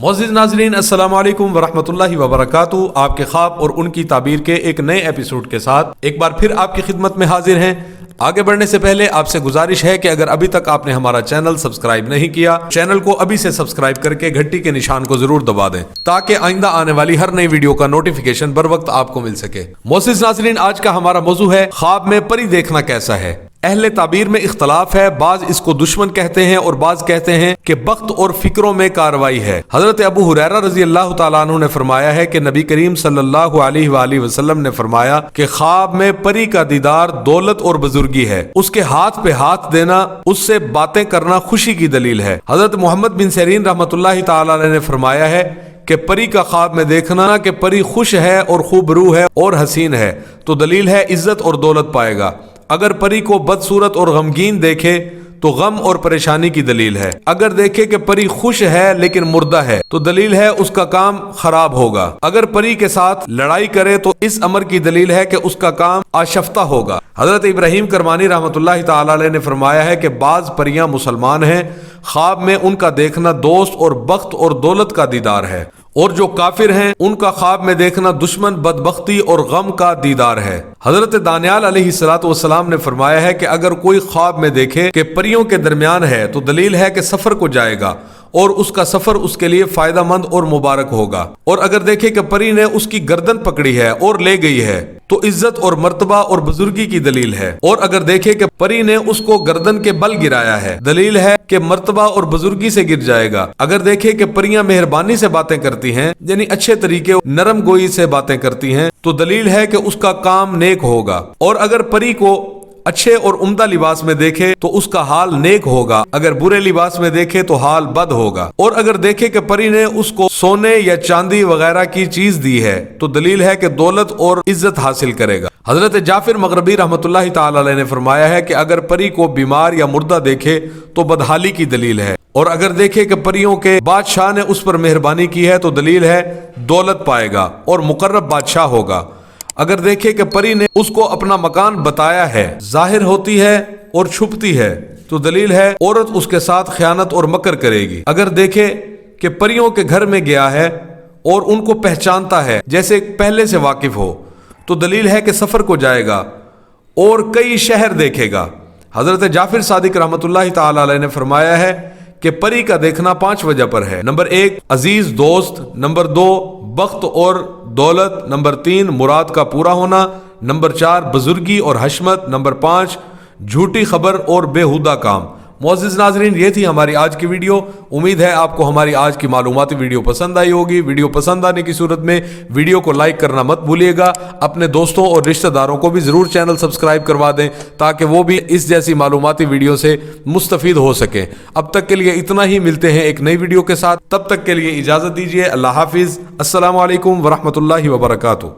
मोअज़्ज़िज़ नाज़रीन, अस्सलाम वालेकुम वरहमतुल्लाहि वबरकातुहू। आपके ख्वाब और उनकी ताबीर के एक नए एपिसोड के साथ एक बार फिर आपकी खिदमत में हाजिर हैं। आगे बढ़ने से पहले आपसे गुजारिश है कि अगर अभी तक आपने हमारा चैनल सब्सक्राइब नहीं किया, चैनल को अभी से सब्सक्राइब करके घंटी के निशान को जरूर दबा दें ताकि आइंदा आने वाली हर नई वीडियो का नोटिफिकेशन बर वक्त आपको मिल सके। मोअज़्ज़िज़ नाज़रीन, आज का हमारा मौजू है ख्वाब में परी देखना कैसा है। अहले ताबीर में इख्तलाफ है, बाज इसको दुश्मन कहते हैं और बाज कहते हैं कि बख्त और फिक्रों में कार्रवाई है। हजरत अबू हुरैरा रज़ी अल्लाह तआला अन्हु ने फरमाया है कि नबी करीम सल्लल्लाहु अलैहि वसल्लम ने फरमाया कि ख्वाब में परी का दीदार दौलत और बुजुर्गी है, उसके हाथ पे हाथ देना, उससे बातें करना खुशी की दलील है। हजरत मोहम्मद बिन सीरीन रहमतुल्लाहि तआला अलैह ने फरमाया है कि परी का ख्वाब में देखना कि परी खुश है और खूबरू है और हसीन है तो दलील है इज्जत और दौलत पाएगा। अगर परी को बदसूरत और गमगीन देखे तो गम और परेशानी की दलील है। अगर देखे कि परी खुश है लेकिन मुर्दा है तो दलील है उसका काम खराब होगा। अगर परी के साथ लड़ाई करे तो इस अमर की दलील है कि उसका काम आशफ्ता होगा। हजरत इब्राहिम करमानी रहमतुल्लाहि तआला अलैह ने फरमाया है कि बाज परियां मुसलमान हैं, ख्वाब में उनका देखना दोस्त और बख्त और दौलत का दीदार है, और जो काफिर हैं उनका ख्वाब में देखना दुश्मन, बदबख्ती और गम का दीदार है। हजरत दानियाल अलैहिस्सलातु वस्सलाम ने फरमाया है कि अगर कोई ख्वाब में देखे कि परियों के दरमियान है तो दलील है कि सफर को जाएगा और उसका सफर उसके लिए फायदा मंद और मुबारक होगा। और अगर देखे कि परी ने उसकी गर्दन पकड़ी है और ले गई है तो इज्जत और मर्तबा और बुजुर्गी की दलील है। और अगर देखे कि परी ने उसको गर्दन के बल गिराया है, दलील है कि मर्तबा और बुजुर्गी से गिर जाएगा। अगर देखे कि परियां मेहरबानी से बातें करती हैं, यानी अच्छे तरीके नरम गोई से बातें करती हैं, तो दलील है कि उसका काम नेक होगा। और अगर परी को अच्छे और उम्दा लिबास में देखे तो उसका हाल नेक होगा, अगर बुरे लिबास में देखे तो हाल बद होगा। और अगर देखे कि परी ने उसको सोने या चांदी वगैरह की चीज दी है तो दलील है कि दौलत और इज्जत हासिल करेगा। हजरत जाफिर मगरबी रहमतुल्लाहि तआला अलैह ने फरमाया है कि अगर परी को बीमार या मुर्दा देखे तो बदहाली की दलील है। और अगर देखे कि परियों के बादशाह ने उस पर मेहरबानी की है तो दलील है दौलत पाएगा और मुकर्रब बादशाह होगा। अगर देखे कि परी ने उसको अपना मकान बताया है, जाहिर होती है और छुपती है, तो दलील है औरत उसके साथ खयानत और मकर करेगी। अगर देखे कि परियों के घर में गया है और उनको पहचानता है, जैसे पहले से वाकिफ हो, तो दलील है कि सफर को जाएगा और कई शहर देखेगा। हजरत जाफिर सादिक रहमतुल्लाहि तआला अलैह ने फरमाया है कि परी का देखना 5 वजह पर है। नंबर 1 अजीज दोस्त, नंबर 2 बख्त और दौलत, नंबर 3 मुराद का पूरा होना, नंबर 4 बुजुर्गी और हशमत, नंबर 5 झूठी खबर और बेहुदा काम। मुअज़्ज़िज़ नाज़रीन, ये थी हमारी आज की वीडियो। उम्मीद है आपको हमारी आज की मालूमाती वीडियो पसंद आई होगी। वीडियो पसंद आने की सूरत में वीडियो को लाइक करना मत भूलिएगा। अपने दोस्तों और रिश्तेदारों को भी ज़रूर चैनल सब्सक्राइब करवा दें ताकि वो भी इस जैसी मालूमाती वीडियो से मुस्तफ़ीद हो सकें। अब तक के लिए इतना ही, मिलते हैं एक नई वीडियो के साथ। तब तक के लिए इजाज़त दीजिए। अल्लाह हाफिज़। अस्सलामु अलैकुम वरहमतुल्लाहि वबरकातुहू।